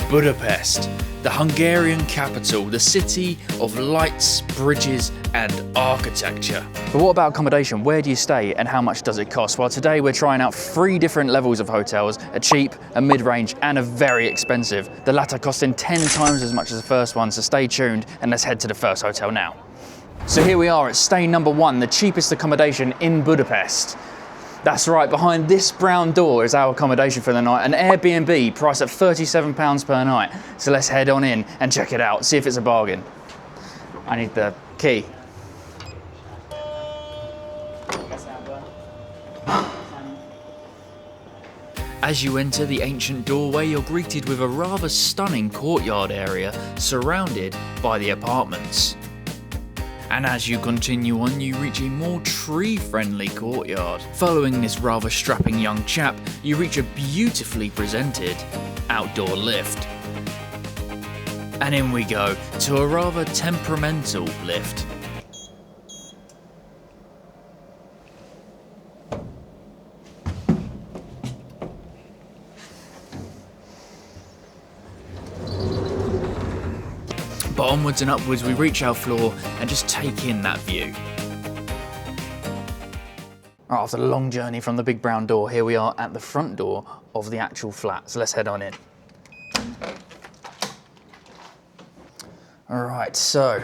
Budapest, the Hungarian capital, the city of lights, bridges and architecture. But what about accommodation? Where do you stay and how much does it cost? Well, today we're trying out 3 different levels of hotels, a cheap, a mid-range and a very expensive. The latter costing 10 times as much as the first one, so stay tuned and let's head to the first hotel now. So here we are at stay number 1, the cheapest accommodation in Budapest. That's right, behind this brown door is our accommodation for the night, an Airbnb priced at £37 per night. So let's head on in and check it out, see if it's a bargain. I need the key. As you enter the ancient doorway, you're greeted with a rather stunning courtyard area surrounded by the apartments. And as you continue on, you reach a more tree-friendly courtyard. Following this rather strapping young chap, you reach a beautifully presented outdoor lift. And in we go to a rather temperamental lift. But onwards and upwards we reach our floor and just take in that view. After a long journey from the big brown door, here we are at the front door of the actual flat, so let's head on in. Alright, so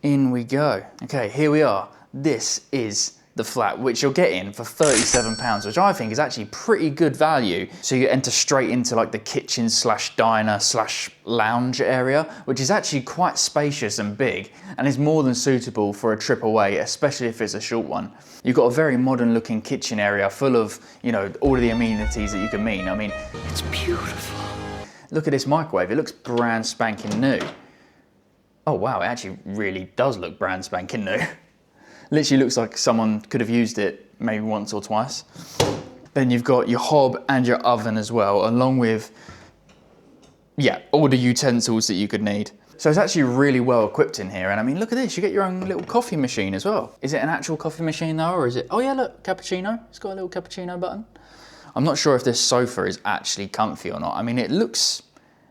in we go. Okay, here we are. This is the flat, which you're getting for £37, which I think is actually pretty good value. So you enter straight into like the kitchen slash diner slash lounge area, which is actually quite spacious and big and is more than suitable for a trip away, especially if it's a short one. You've got a very modern looking kitchen area full of, you know, all of the amenities that you can mean. I mean, it's beautiful. Look at this microwave, it looks brand spanking new. Oh wow, it actually really does look brand spanking new. Literally looks like someone could have used it maybe once or twice. Then you've got your hob and your oven as well, along with, yeah, all the utensils that you could need. So it's actually really well equipped in here. And I mean, look at this, you get your own little coffee machine as well. Is it an actual coffee machine though, or is it, oh yeah, look, cappuccino. It's got a little cappuccino button. I'm not sure if this sofa is actually comfy or not. I mean, it looks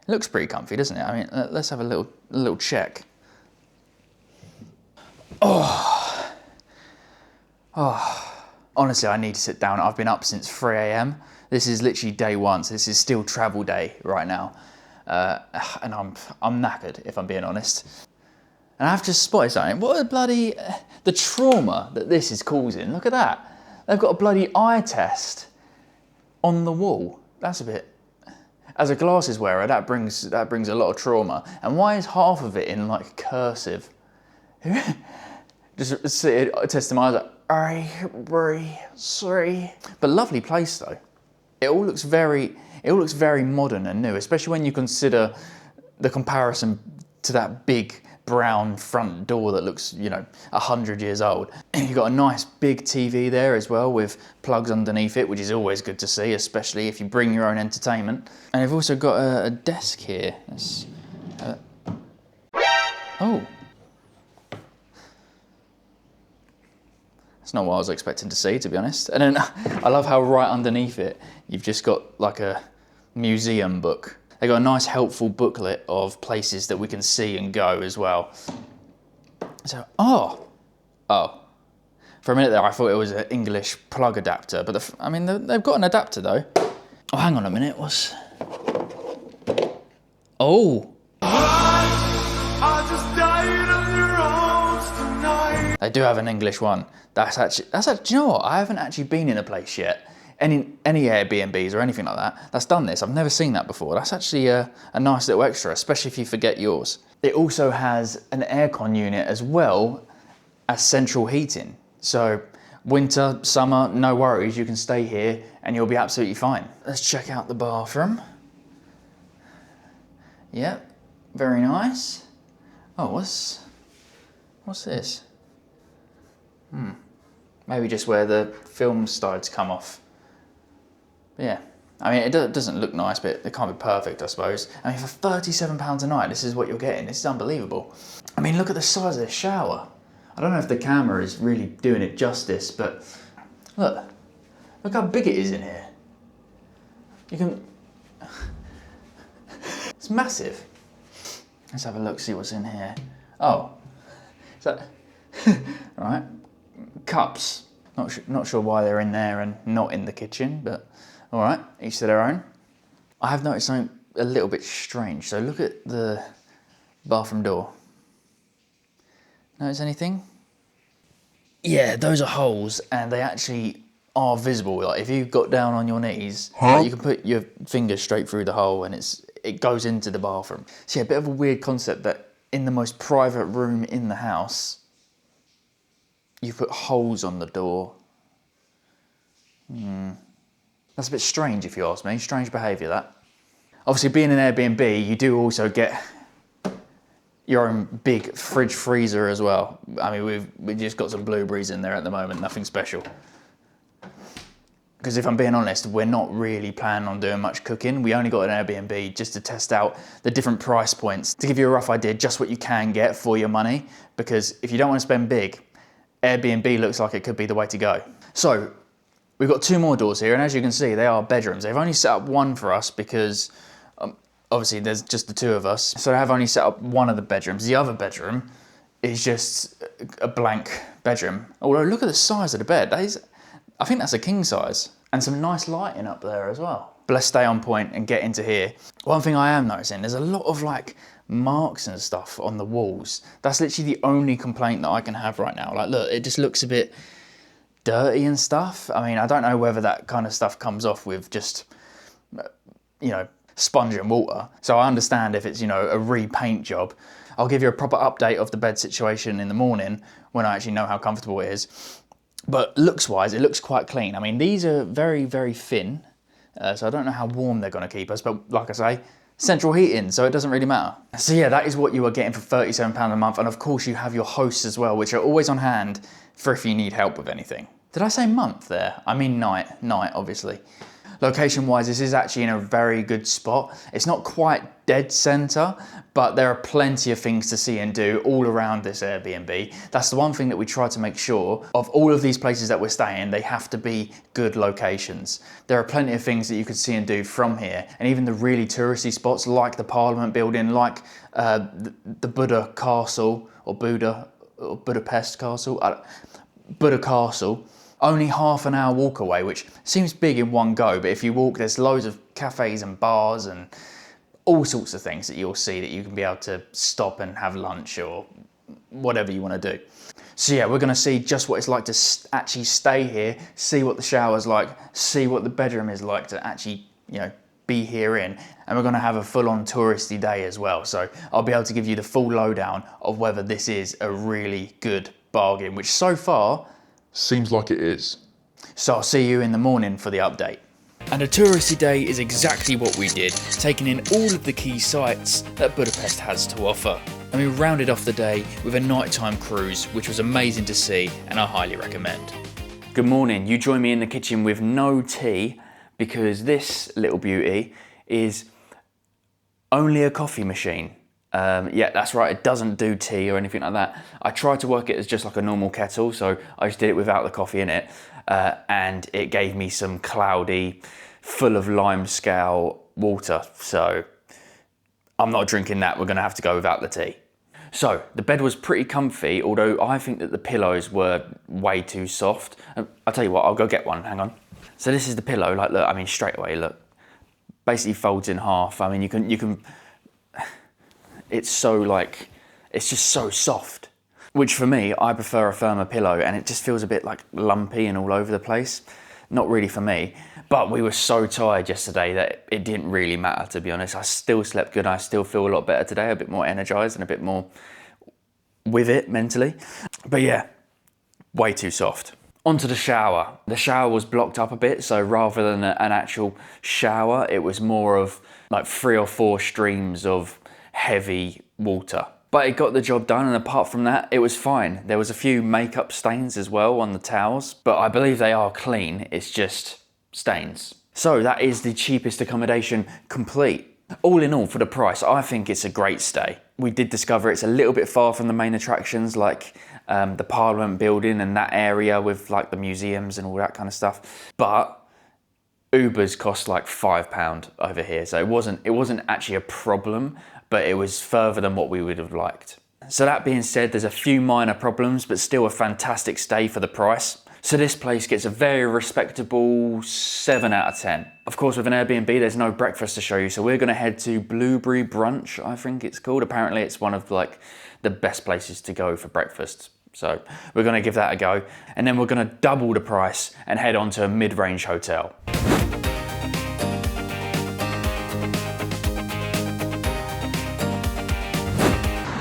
pretty comfy, doesn't it? I mean, let's have a little check. Oh, honestly, I need to sit down. I've been up since 3 AM. This is literally day 1, so this is still travel day right now. And I'm knackered, if I'm being honest. And I've just spotted something. What a bloody, the trauma that this is causing. Look at that. They've got a bloody eye test on the wall. That's a bit, as a glasses wearer, that brings a lot of trauma. And why is half of it in like cursive? Just sit, test my eyes like, sorry. But lovely place though. It looks very modern and new, especially when you consider the comparison to that big brown front door that looks, you know, 100 years old. You've got a nice big TV there as well with plugs underneath it, which is always good to see, especially if you bring your own entertainment. And they've also got a desk here. Oh. It's not what I was expecting to see, to be honest. And then I love how right underneath it, you've just got like a museum book. They got a nice helpful booklet of places that we can see and go as well. So, oh. For a minute there, I thought it was an English plug adapter, but I mean, they've got an adapter though. Oh, hang on a minute, what's... Oh. I just died on your arms tonight. They do have an English one. That's actually, do you know what? I haven't actually been in a place yet, any Airbnbs or anything like that, that's done this. I've never seen that before. That's actually a nice little extra, especially if you forget yours. It also has an aircon unit as well as central heating. So winter, summer, no worries, you can stay here and you'll be absolutely fine. Let's check out the bathroom. Yep, very nice. Oh, what's this? Maybe just where the film started to come off. But yeah, I mean, it doesn't look nice, but it can't be perfect, I suppose. I mean, for £37 a night, this is what you're getting. This is unbelievable. I mean, look at the size of the shower. I don't know if the camera is really doing it justice, but look how big it is in here. You can... It's massive. Let's have a look, see what's in here. Oh, is that, right, cups. Not sure why they're in there and not in the kitchen, but all right, each to their own. I have noticed something a little bit strange. So look at the bathroom door. Notice anything? Yeah, those are holes, and they actually are visible. Like if you got down on your knees, like you can put your fingers straight through the hole, and it goes into the bathroom. So yeah, a bit of a weird concept that in the most private room in the house, you put holes on the door. That's a bit strange if you ask me. Strange behaviour, that. Obviously, being an Airbnb, you do also get your own big fridge freezer as well. I mean, we've just got some blueberries in there at the moment, nothing special. Because if I'm being honest, we're not really planning on doing much cooking. We only got an Airbnb just to test out the different price points, to give you a rough idea just what you can get for your money. Because if you don't want to spend big, Airbnb looks like it could be the way to go. So we've got 2 more doors here, and as you can see, they are bedrooms. They've only set up one for us because obviously there's just the 2 of us. So they have only set up one of the bedrooms. The other bedroom is just a blank bedroom. Although look at the size of the bed. I think that's a king size. And some nice lighting up there as well. But let's stay on point and get into here. One thing I am noticing, there's a lot of like marks and stuff on the walls. That's literally the only complaint that I can have right now. Like look, it just looks a bit dirty and stuff. I mean, I don't know whether that kind of stuff comes off with just, you know, sponge and water. So I understand if it's, you know, a repaint job. I'll give you a proper update of the bed situation in the morning when I actually know how comfortable it is. But looks wise, it looks quite clean. I mean, these are very, very thin. So I don't know how warm they're going to keep us, but like I say, central heating, so it doesn't really matter. So yeah, that is what you are getting for £37 a month. And of course you have your hosts as well, which are always on hand for if you need help with anything. Did I say month there? I mean night, obviously. Location wise, this is actually in a very good spot. It's not quite dead center, but there are plenty of things to see and do all around this Airbnb. That's the one thing that we try to make sure of. All of these places that we're staying, they have to be good locations. There are plenty of things that you could see and do from here, and even the really touristy spots like the Parliament building, like the Buddha Castle, or Budapest Castle, Buddha Castle. Only half an hour walk away, which seems big in one go, but if you walk, there's loads of cafes and bars and all sorts of things that you'll see that you can be able to stop and have lunch or whatever you want to do. So yeah, we're going to see just what it's like to actually stay here, see what the shower's like, see what the bedroom is like to actually, you know, be here in, and we're going to have a full-on touristy day as well. So I'll be able to give you the full lowdown of whether this is a really good bargain, which so far seems like it is. So I'll see you in the morning for the update. And a touristy day is exactly what we did, taking in all of the key sites that Budapest has to offer. And we rounded off the day with a nighttime cruise, which was amazing to see and I highly recommend. Good morning. You join me in the kitchen with no tea because this little beauty is only a coffee machine. Yeah, that's right, it doesn't do tea or anything like that. I tried to work it as just like a normal kettle, so I just did it without the coffee in it, and it gave me some cloudy, full of lime scale water, so I'm not drinking that. We're going to have to go without the tea. So the bed was pretty comfy, although I think that the pillows were way too soft. I'll tell you what, I'll go get one, hang on. So this is the pillow, like look, I mean straight away, look, basically folds in half. I mean you can it's so like, it's just so soft. Which for me, I prefer a firmer pillow, and it just feels a bit like lumpy and all over the place. Not really for me, but we were so tired yesterday that it didn't really matter, to be honest. I still slept good. I still feel a lot better today, a bit more energized and a bit more with it mentally. But yeah, way too soft. Onto the shower. The shower was blocked up a bit, so rather than an actual shower, it was more of like 3 or 4 streams of heavy water. But it got the job done, and apart from that, it was fine. There was a few makeup stains as well on the towels, but I believe they are clean. It's just stains. So that is the cheapest accommodation complete. All in all, for the price, I think it's a great stay. We did discover it's a little bit far from the main attractions, like the Parliament building and that area with like the museums and all that kind of stuff. But Ubers cost like £5 over here, so it wasn't actually a problem, but it was further than what we would have liked. So that being said, there's a few minor problems, but still a fantastic stay for the price. So this place gets a very respectable 7 out of 10. Of course, with an Airbnb, there's no breakfast to show you, so we're gonna head to Blueberry Brunch, I think it's called. Apparently it's one of like the best places to go for breakfast. So we're gonna give that a go. And then we're gonna double the price and head on to a mid-range hotel.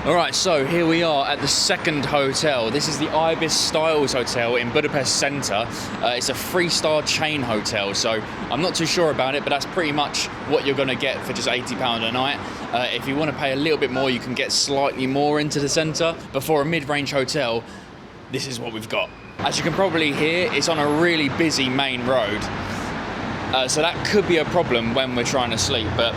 All right, so here we are at the second hotel. This is the Ibis Styles Hotel in Budapest Centre. It's a 3-star chain hotel, so I'm not too sure about it, but that's pretty much what you're gonna get for just £80 a night. If you wanna pay a little bit more, you can get slightly more into the centre, but for a mid-range hotel, this is what we've got. As you can probably hear, it's on a really busy main road, so that could be a problem when we're trying to sleep, but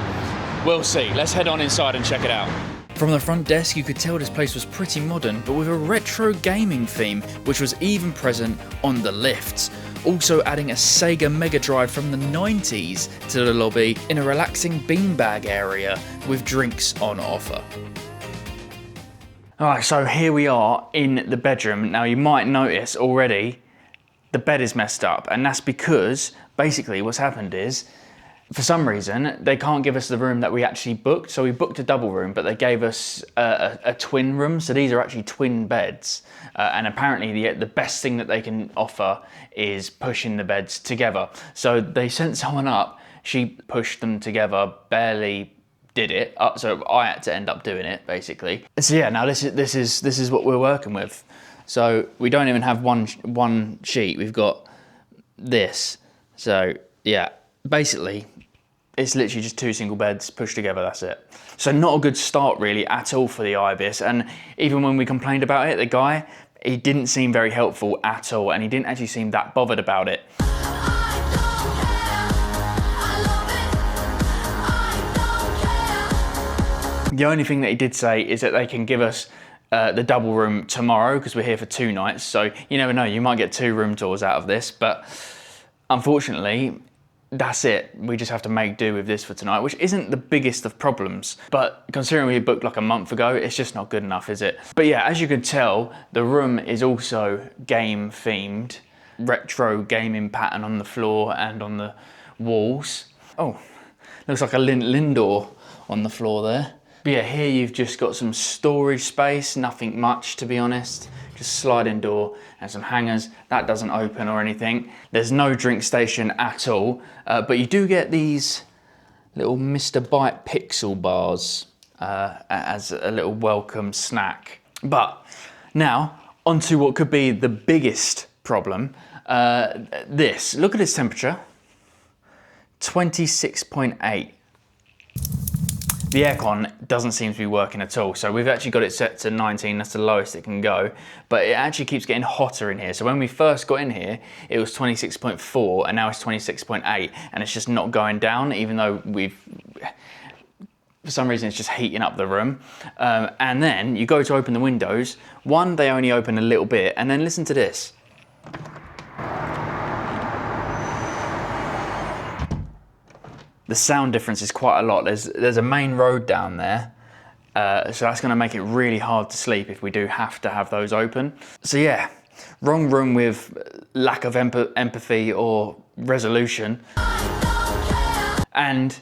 we'll see. Let's head on inside and check it out. From the front desk, you could tell this place was pretty modern, but with a retro gaming theme, which was even present on the lifts. Also adding a Sega Mega Drive from the 90s to the lobby in a relaxing beanbag area with drinks on offer. Alright, so here we are in the bedroom. Now you might notice already the bed is messed up, and that's because basically what's happened is, for some reason, they can't give us the room that we actually booked. So we booked a double room, but they gave us a twin room. So these are actually twin beds. And apparently the best thing that they can offer is pushing the beds together. So they sent someone up, she pushed them together, barely did it. So I had to end up doing it, basically. So yeah, now this is what we're working with. So we don't even have one sheet, we've got this. So yeah, basically, it's literally just 2 single beds pushed together, that's it. So not a good start really at all for the Ibis, and even when we complained about it, the guy, he didn't seem very helpful at all, and he didn't actually seem that bothered about it. The only thing that he did say is that they can give us the double room tomorrow, because we're here for 2 nights, so you never know, you might get 2 room tours out of this, but unfortunately, that's it. We just have to make do with this for tonight, which isn't the biggest of problems. But considering we booked like a month ago, it's just not good enough, is it? But yeah, as you can tell, the room is also game themed. Retro gaming pattern on the floor and on the walls. Oh, looks like a Lindor on the floor there. But yeah, here you've just got some storage space, nothing much to be honest. Just sliding door and some hangers. That doesn't open or anything. There's no drink station at all, but you do get these little Mr. Bite pixel bars as a little welcome snack. But now, onto what could be the biggest problem. This, look at its temperature, 26.8. The aircon doesn't seem to be working at all. So we've actually got it set to 19, that's the lowest it can go, but it actually keeps getting hotter in here. So when we first got in here, it was 26.4 and now it's 26.8 and it's just not going down, even though for some reason it's just heating up the room. And then you go to open the windows. One, they only open a little bit, and then listen to this. The sound difference is quite a lot. There's a main road down there, so that's gonna make it really hard to sleep if we do have to have those open. So yeah, wrong room with lack of empathy or resolution. And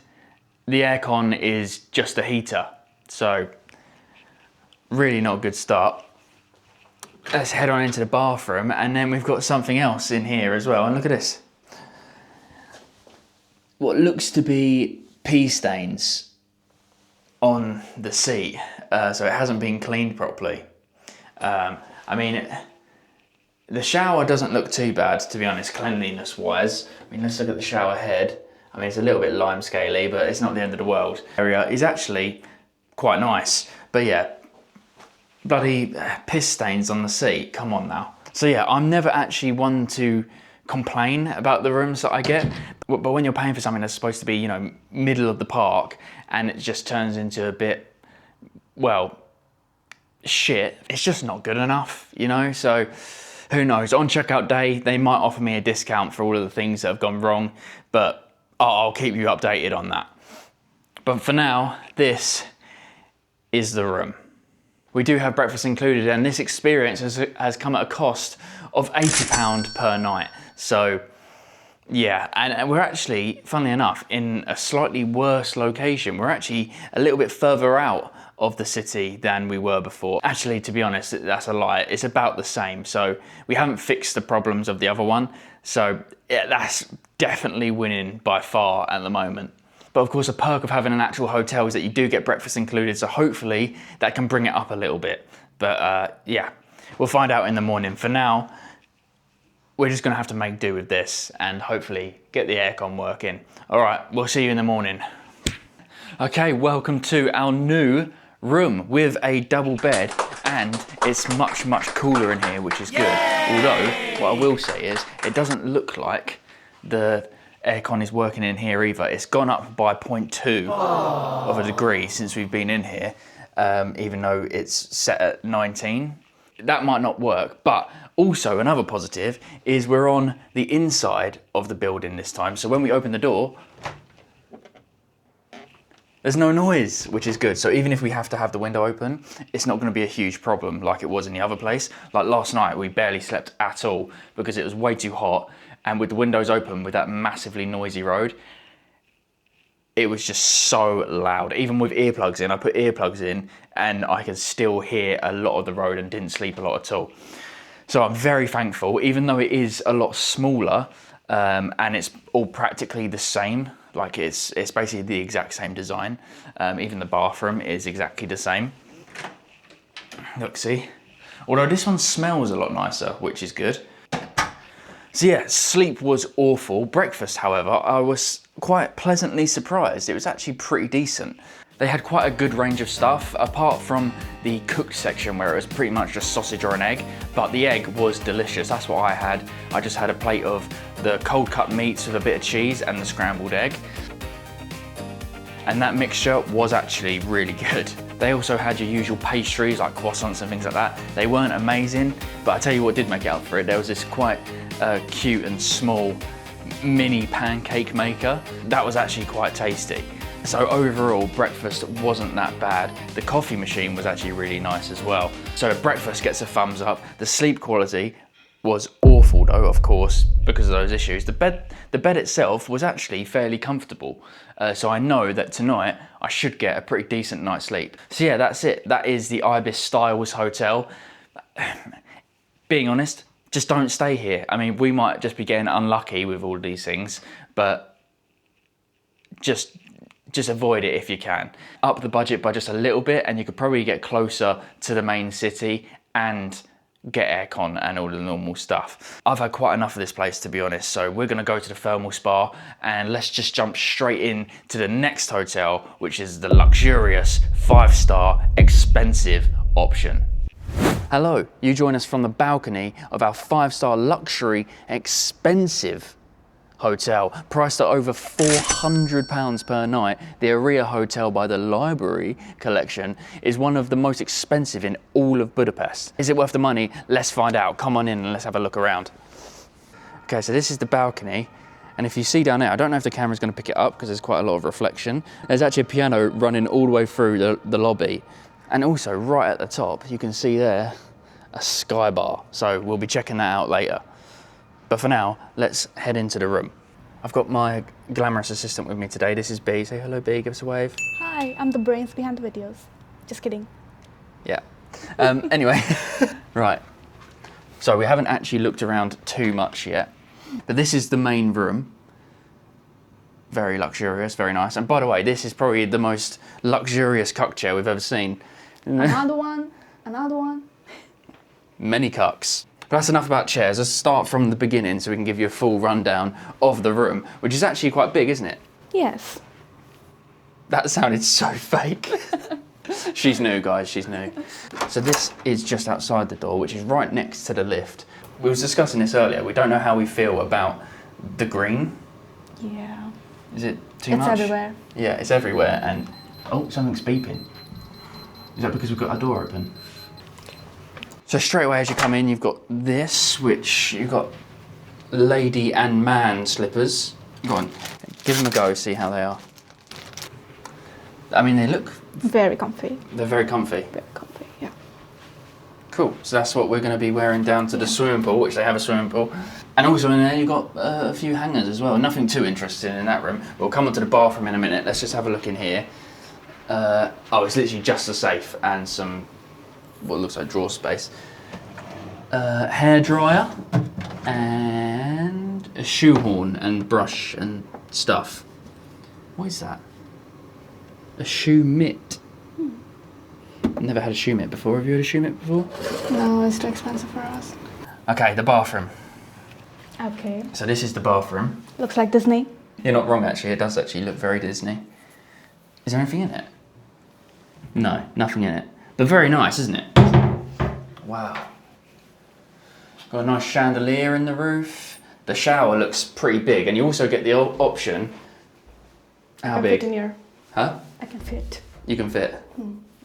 the aircon is just a heater, so really not a good start. Let's head on into the bathroom, and then we've got something else in here as well, and look at this. What looks to be pee stains on the seat, so it hasn't been cleaned properly. I mean, the shower doesn't look too bad, to be honest, cleanliness wise. I mean, let's look at the shower head. I mean, it's a little bit lime scaly, but it's not the end of the world. Area is actually quite nice, but yeah, bloody piss stains on the seat, come on now. So yeah, I'm never actually one to complain about the rooms that I get, but when you're paying for something that's supposed to be, you know, middle of the park, and it just turns into a bit, well, shit, it's just not good enough, you know? So Who knows, on checkout day, they might offer me a discount for all of the things that have gone wrong, but I'll keep you updated on that. But for now, this is the room. We do have breakfast included, and this experience has come at a cost of £80 per night. So yeah, and we're actually, funnily enough, in a slightly worse location. We're actually a little bit further out of the city than we were before. Actually, to be honest, that's a lie. It's about the same. So we haven't fixed the problems of the other one. So yeah, that's definitely winning by far at the moment. But of course, a perk of having an actual hotel is that you do get breakfast included. So hopefully that can bring it up a little bit. But yeah, we'll find out in the morning. For now, we're just gonna have to make do with this and hopefully get the aircon working. All right, we'll see you in the morning. Okay, welcome to our new room with a double bed, and it's much, much cooler in here, which is good. Although, what I will say is, it doesn't look like the aircon is working in here either. It's gone up by 0.2 of a degree since we've been in here, even though it's set at 19. That might not work, but also another positive is we're on the inside of the building this time. So when we open the door, there's no noise, which is good. So even if we have to have the window open, it's not gonna be a huge problem like it was in the other place. Like last night, we barely slept at all because it was way too hot. And with the windows open, with that massively noisy road, it was just so loud. Even with earplugs in, I put earplugs in and I could still hear a lot of the road and didn't sleep a lot at all. So I'm very thankful, even though it is a lot smaller and it's all practically the same. Like it's basically the exact same design. Even the bathroom is exactly the same. Look, see? Although this one smells a lot nicer, which is good. So yeah, sleep was awful. Breakfast, however, I was quite pleasantly surprised. It was actually pretty decent. They had quite a good range of stuff, apart from the cooked section where it was pretty much just sausage or an egg, but the egg was delicious. That's what I had. I just had a plate of the cold cut meats with a bit of cheese and the scrambled egg. And that mixture was actually really good. They also had your usual pastries like croissants and things like that. They weren't amazing, but I tell you what did make it up for it. There was this quite cute and small mini pancake maker. That was actually quite tasty. So overall, breakfast wasn't that bad. The coffee machine was actually really nice as well. So the breakfast gets a thumbs up. The sleep quality was awful though, of course, because of those issues. The bed itself was actually fairly comfortable. So I know that tonight I should get a pretty decent night's sleep. So yeah, that's it. That is the Ibis Styles Hotel. Being honest, just don't stay here. I mean, we might just be getting unlucky with all of these things, but just avoid it if you can. Up the budget by just a little bit and you could probably get closer to the main city and get aircon and all the normal stuff. I've had quite enough of this place, to be honest, so we're gonna go to the thermal spa and let's just jump straight in to the next hotel, which is the luxurious 5-star expensive option. Hello, you join us from the balcony of our 5-star luxury expensive hotel, priced at over £400 per night. The Aria Hotel by the Library Collection is one of the most expensive in all of Budapest. Is it worth the money? Let's find out. Come on in and let's have a look around. Okay, so this is the balcony. And if you see down there, I don't know if the camera's gonna pick it up because there's quite a lot of reflection. There's actually a piano running all the way through the lobby. And also right at the top, you can see there a sky bar. So we'll be checking that out later. But for now, let's head into the room. I've got my glamorous assistant with me today. This is B. Say hello, B. Give us a wave. Hi, I'm the brains behind the videos. Just kidding. Yeah. Anyway, right. So we haven't actually looked around too much yet, but this is the main room. Very luxurious, very nice. And by the way, this is probably the most luxurious cuck chair we've ever seen. Another one, another one. Many cucks. But that's enough about chairs. Let's start from the beginning so we can give you a full rundown of the room, which is actually quite big, isn't it? Yes. That sounded so fake. She's new, guys, she's new. So this is just outside the door, which is right next to the lift. We was discussing this earlier. We don't know how we feel about the green. Yeah. Is it too much? It's everywhere. Yeah, it's everywhere. And oh, something's beeping. Is that because we've got our door open? So straight away as you come in, you've got this, which you've got lady and man slippers. Go on, give them a go, see how they are. I mean, they look... Very comfy. They're very comfy. Very comfy, yeah. Cool, so that's what we're going to be wearing down to the swimming pool, which they have a swimming pool. And also in there you've got a few hangers as well. Nothing too interesting in that room. We'll come onto the bathroom in a minute. Let's just have a look in here. Oh, it's literally just a safe and some, what looks like drawer space. Hair dryer and a shoehorn and brush and stuff. What is that? A shoe mitt. I've never had a shoe mitt before. Have you had a shoe mitt before? No, it's too expensive for us. Okay, the bathroom. Okay. So this is the bathroom. Looks like Disney. You're not wrong actually, it does actually look very Disney. Is there anything in it? No, nothing in it. But very nice, isn't it? Wow. Got a nice chandelier in the roof. The shower looks pretty big, and you also get the option. How I can big? fit in here. Huh? I can fit. You can fit.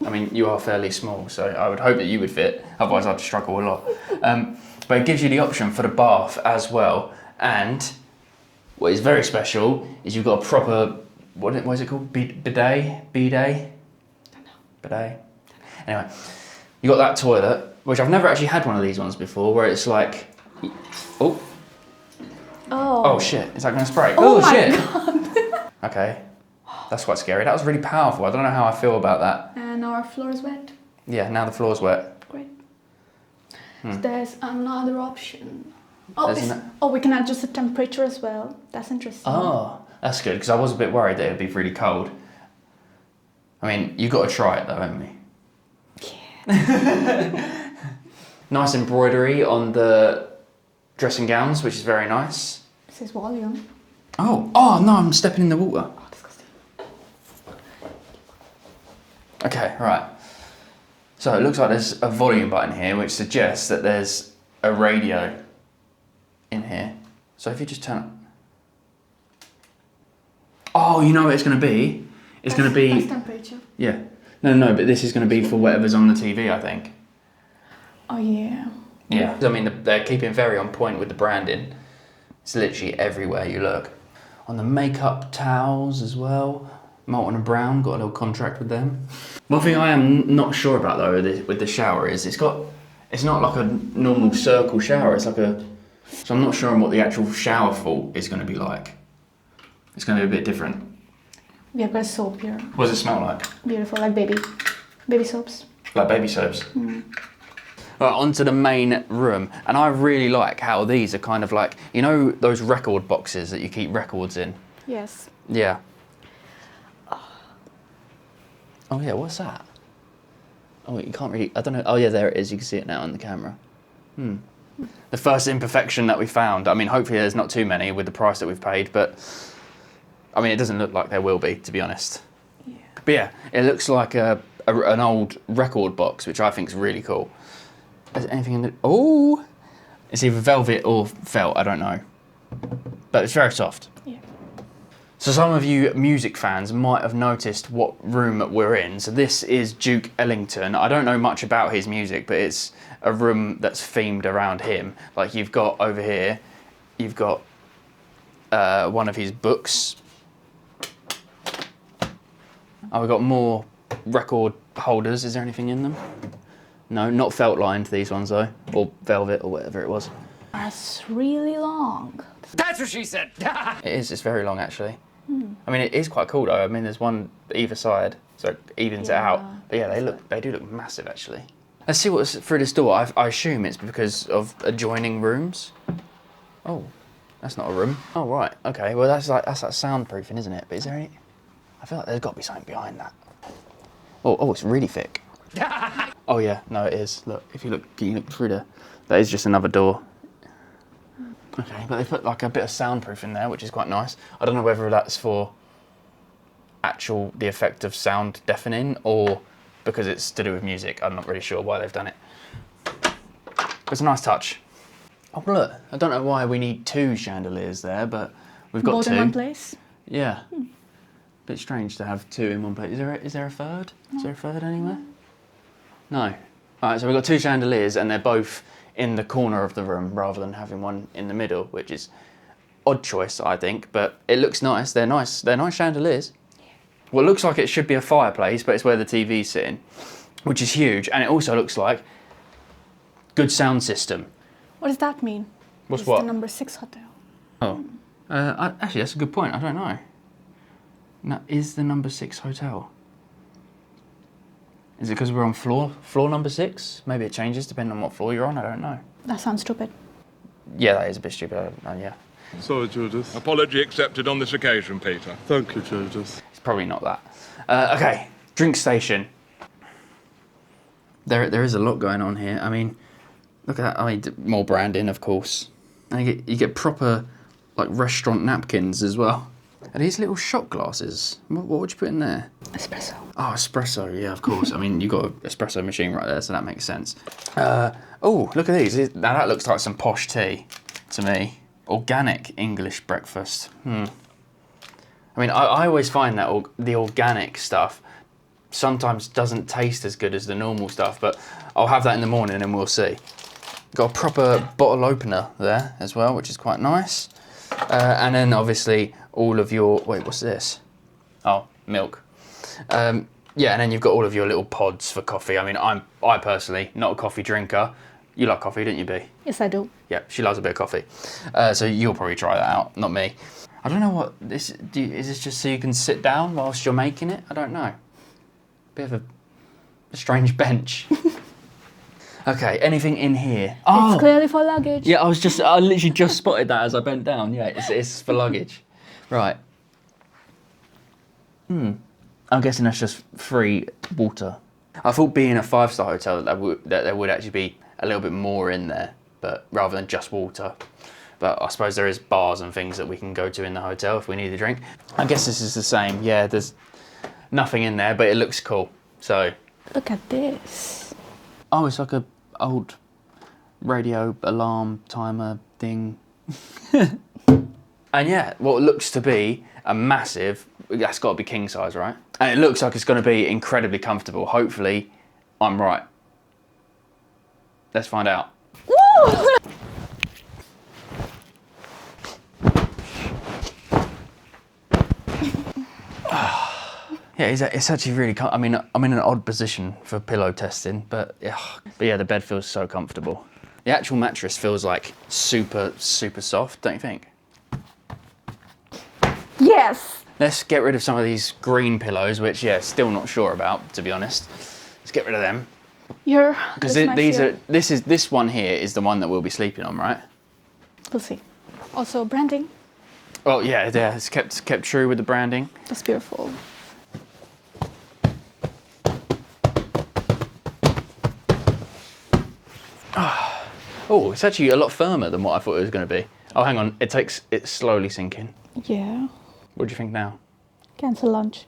I mean, you are fairly small, so I would hope that you would fit. Otherwise, I'd struggle a lot. But it gives you the option for the bath as well. And what is very special is you've got a proper, what is it called? Bidet? Bidet? Bidet. Anyway, you got that toilet, which I've never actually had one of these ones before, where it's like, oh, Oh. shit, is that going to spray? Oh my shit. God. Okay, that's quite scary. That was really powerful. I don't know how I feel about that. And our floor is wet. Yeah, now the floor's wet. Great. So there's another option. Oh, There's we can adjust the temperature as well. That's interesting. Oh, that's good, because I was a bit worried that it'd be really cold. I mean, you've got to try it though, haven't you? Yeah. Nice embroidery on the dressing gowns, which is very nice. This is volume. Oh no, I'm stepping in the water. Oh, disgusting. Okay, right. So it looks like there's a volume button here, which suggests that there's a radio in here. So if you just turn it... Oh, you know what it's going to be? It's going to be... That's temperature. Yeah. No, but this is going to be for whatever's on the TV, I think. Oh, yeah. Yeah. I mean, they're keeping very on point with the branding. It's literally everywhere you look. On the makeup towels as well. Molten and Brown, got a little contract with them. One thing I am not sure about though with the shower is it's not like a normal circle shower, it's like so I'm not sure on what the actual shower fall is going to be like. It's going to be a bit different. We have got soap here. What does it smell like? Beautiful, like baby soaps. Like baby soaps. Right, onto the main room, and I really like how these are kind of like, you know those record boxes that you keep records in? Yes. Yeah. Oh yeah, what's that? Oh, you can't really, I don't know, oh yeah, there it is, you can see it now on the camera. The first imperfection that we found. I mean, hopefully there's not too many with the price that we've paid, but I mean, it doesn't look like there will be, to be honest. Yeah. But yeah, it looks like an old record box, which I think is really cool. Is there anything in the... Oh! It's either velvet or felt, I don't know. But it's very soft. Yeah. So some of you music fans might have noticed what room we're in. So this is Duke Ellington. I don't know much about his music, but it's a room that's themed around him. Like you've got over here, you've got one of his books. Oh, we've got more record holders. Is there anything in them? No, not felt lined, these ones though, or velvet or whatever it was. That's really long. That's what she said! It is, it's very long actually. I mean, it is quite cool though. I mean, there's one either side, so it evens it out. But yeah, they do look massive actually. Let's see what's through this door. I assume it's because of adjoining rooms. Oh, that's not a room. Oh, right, okay. Well, that's like soundproofing, isn't it? But is there any... I feel like there's got to be something behind that. Oh, it's really thick. Oh yeah, no it is. Look, can you look through there? That is just another door. Okay, but they put like a bit of soundproof in there, which is quite nice. I don't know whether that's for the effect of sound deafening or because it's to do with music. I'm not really sure why they've done it. But it's a nice touch. Oh look, I don't know why we need two chandeliers there, but we've got Both two. in one place? Yeah. Bit strange to have two in one place. Is there a third? Is there a third anywhere? No. All right, so we've got 2 chandeliers and they're both in the corner of the room rather than having one in the middle, which is odd choice, I think, but it looks nice. They're nice chandeliers. Well, it looks like it should be a fireplace, but it's where the TV's sitting, which is huge. And it also looks like good sound system. What does that mean? What's It's what? the number 6 hotel. Oh, actually, that's a good point. I don't know. No, is the number 6 hotel? Is it because we're on floor number 6? Maybe it changes depending on what floor you're on. I don't know. That sounds stupid. Yeah, that is a bit stupid. Yeah, Sorry, Judith. Apology accepted on this occasion, Peter. Thank you, Judith. it's probably not that. Okay, drink station. There is a lot going on here. I mean, look at that. I mean, more branding, of course. And you get proper like restaurant napkins as well. Are these little shot glasses? What would you put in there? Espresso. Oh, espresso, yeah, of course. I mean, you've got an espresso machine right there, so that makes sense. Oh, look at these. Now that looks like some posh tea to me. Organic English breakfast. I mean, I always find that the organic stuff sometimes doesn't taste as good as the normal stuff, but I'll have that in the morning and we'll see. Got a proper bottle opener there as well, which is quite nice. And then obviously all of your, wait, what's this? Oh, milk. Yeah, and then you've got all of your little pods for coffee. I mean, I personally, not a coffee drinker. You like coffee, don't you, B? Yes, I do. Yeah, she loves a bit of coffee. So you'll probably try that out, not me. I don't know what this, is this just so you can sit down whilst you're making it? I don't know. Bit of a strange bench. Okay, anything in here? Oh, It's clearly for luggage. yeah, I literally just spotted that as I bent down. Yeah, it's for luggage. Right. I'm guessing that's just free water. I thought being a 5-star hotel that there would actually be a little bit more in there, but rather than just water. But I suppose there is bars and things that we can go to in the hotel if we need a drink. I guess this is the same. Yeah, there's nothing in there, but it looks cool. So. Look at this. Oh, it's like a old radio alarm timer thing. And yeah, what looks to be a massive, that's got to be king size, right? And it looks like it's going to be incredibly comfortable. Hopefully, I'm right. Let's find out. Woo! Yeah, it's actually really, I mean, I'm in an odd position for pillow testing, but yeah, the bed feels so comfortable. The actual mattress feels like super, super soft, don't you think? Yes. Let's get rid of some of these green pillows, which, yeah, still not sure about, to be honest. Let's get rid of them. Because this one here is the one that we'll be sleeping on, right? We'll see. Also branding. Well, yeah, it's kept true with the branding. That's beautiful. Oh, it's actually a lot firmer than what I thought it was going to be. Oh, hang on, it's slowly sinking. Yeah. What do you think now? Cancel lunch.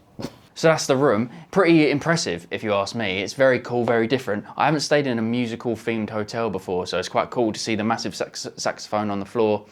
So that's the room. Pretty impressive, if you ask me. It's very cool, very different. I haven't stayed in a musical themed hotel before, so it's quite cool to see the massive saxophone on the floor.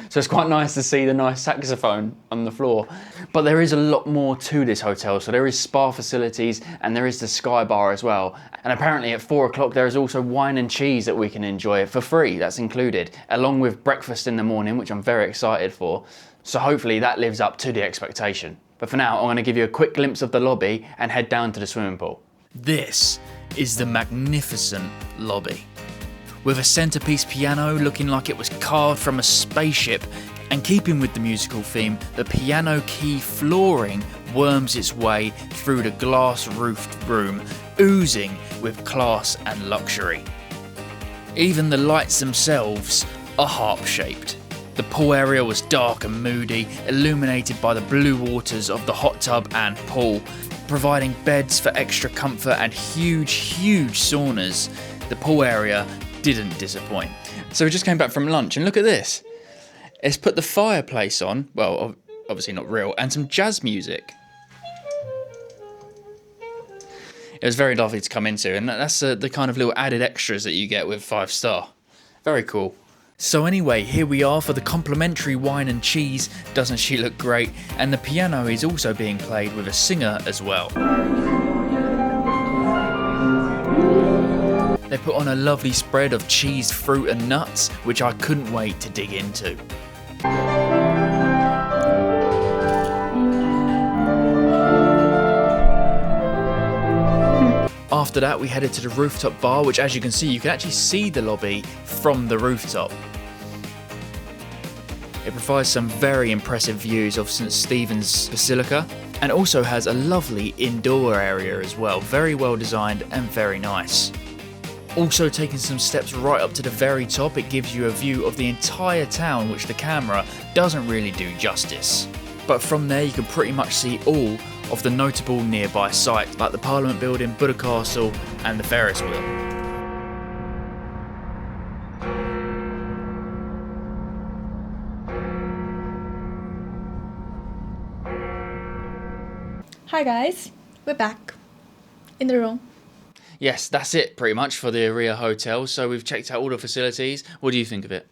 So it's quite nice to see the nice saxophone on the floor. But there is a lot more to this hotel. So there is spa facilities and there is the Sky Bar as well. And apparently at 4 o'clock there is also wine and cheese that we can enjoy for free. That's included, along with breakfast in the morning, which I'm very excited for. So hopefully that lives up to the expectation. But for now, I'm going to give you a quick glimpse of the lobby and head down to the swimming pool. This is the magnificent lobby, with a centerpiece piano looking like it was carved from a spaceship, and keeping with the musical theme, the piano key flooring worms its way through the glass-roofed room, oozing with class and luxury. Even the lights themselves are harp-shaped. The pool area was dark and moody, illuminated by the blue waters of the hot tub and pool, providing beds for extra comfort and huge, huge saunas. The pool area didn't disappoint. So we just came back from lunch and look at this. It's put the fireplace on, well, obviously not real, and some jazz music. It was very lovely to come into, and that's the kind of little added extras that you get with 5-star. Very cool. So anyway, here we are for the complimentary wine and cheese. Doesn't she look great? And the piano is also being played with a singer as well. They put on a lovely spread of cheese, fruit and nuts, which I couldn't wait to dig into. After that, we headed to the rooftop bar, which, as you can see, you can actually see the lobby from the rooftop. It provides some very impressive views of St. Stephen's Basilica, and also has a lovely indoor area as well, very well designed and very nice. Also, taking some steps right up to the very top, it gives you a view of the entire town, which the camera doesn't really do justice. But from there you can pretty much see all of the notable nearby sites, like the Parliament Building, Buddha Castle and the Ferris wheel. Hi guys, we're back in the room. Yes, that's it pretty much for the Aria Hotel. So we've checked out all the facilities. What do you think of it?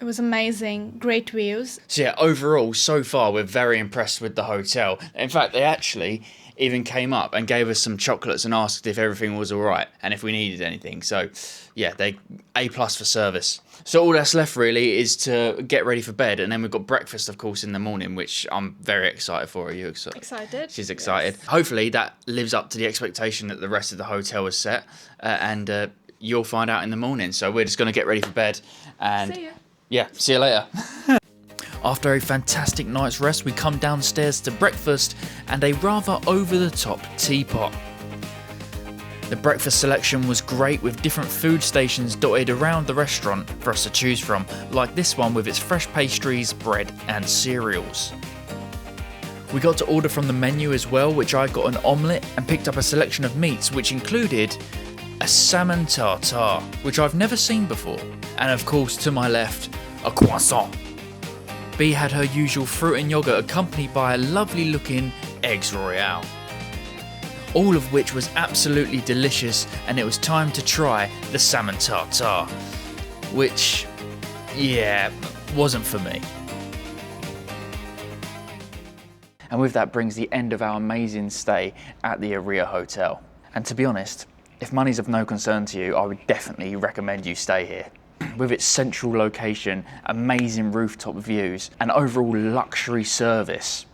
It was amazing, great views. So yeah, overall, so far, we're very impressed with the hotel. In fact, they actually even came up and gave us some chocolates and asked if everything was all right and if we needed anything. So yeah, they A+ for service. So all that's left really is to get ready for bed, and then we've got breakfast, of course, in the morning, which I'm very excited for. Are you excited? Excited? She's excited. Yes. Hopefully that lives up to the expectation that the rest of the hotel has set, and you'll find out in the morning. So we're just going to get ready for bed and... See ya. Yeah, see you later. After a fantastic night's rest, we come downstairs to breakfast and a rather over-the-top teapot. The breakfast selection was great, with different food stations dotted around the restaurant for us to choose from, like this one with its fresh pastries, bread and cereals. We got to order from the menu as well, which I got an omelette and picked up a selection of meats, which included a salmon tartare, which I've never seen before, and of course to my left, a croissant. B had her usual fruit and yoghurt accompanied by a lovely looking eggs royale. All of which was absolutely delicious, and it was time to try the salmon tartare, which, yeah, wasn't for me. And with that brings the end of our amazing stay at the Aria Hotel. And to be honest, if money's of no concern to you, I would definitely recommend you stay here. With its central location, amazing rooftop views, and overall luxury service,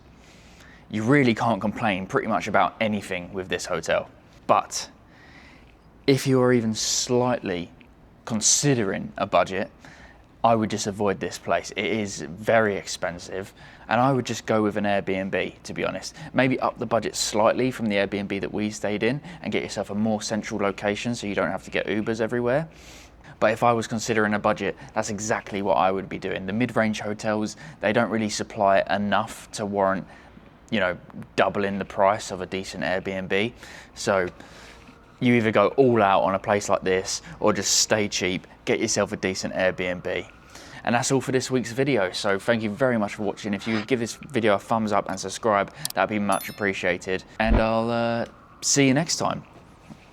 you really can't complain pretty much about anything with this hotel. But if you are even slightly considering a budget, I would just avoid this place. It is very expensive, and I would just go with an Airbnb, to be honest. Maybe up the budget slightly from the Airbnb that we stayed in and get yourself a more central location so you don't have to get Ubers everywhere. But if I was considering a budget, that's exactly what I would be doing. The mid-range hotels, they don't really supply enough to warrant, you know, doubling the price of a decent Airbnb. So you either go all out on a place like this or just stay cheap, get yourself a decent Airbnb. And that's all for this week's video. So thank you very much for watching. If you could give this video a thumbs up and subscribe, that'd be much appreciated. And I'll see you next time.